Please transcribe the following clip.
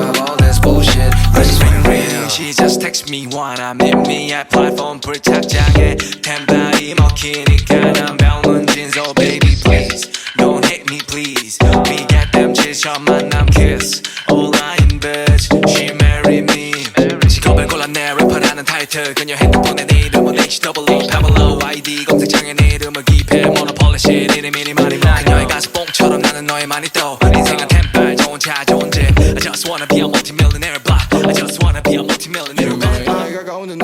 of all this bullshit. I just wanna ring. She just text me wanna meet me at platform 불착장에 템바이 먹히니까 난 병문진. So baby please don't hate me please. We got them 지쳐 만남 kiss. All I in bitch she marry me. 직업을 골랐네 래퍼라는 타이틀. 그녀 핸드폰에 내 이름은 HWE Pamela YD 검색창에 내 이름을 기입해 모노폴리 shit 이름이 말이 많아. 그녀의 가슴 뽕처럼 나는 너의 많이 떠. 인생은 템빨 좋은 차 좋은 집. I just wanna be a multi-millionaire block. I just wanna be a multi-millionaire block. 다가오는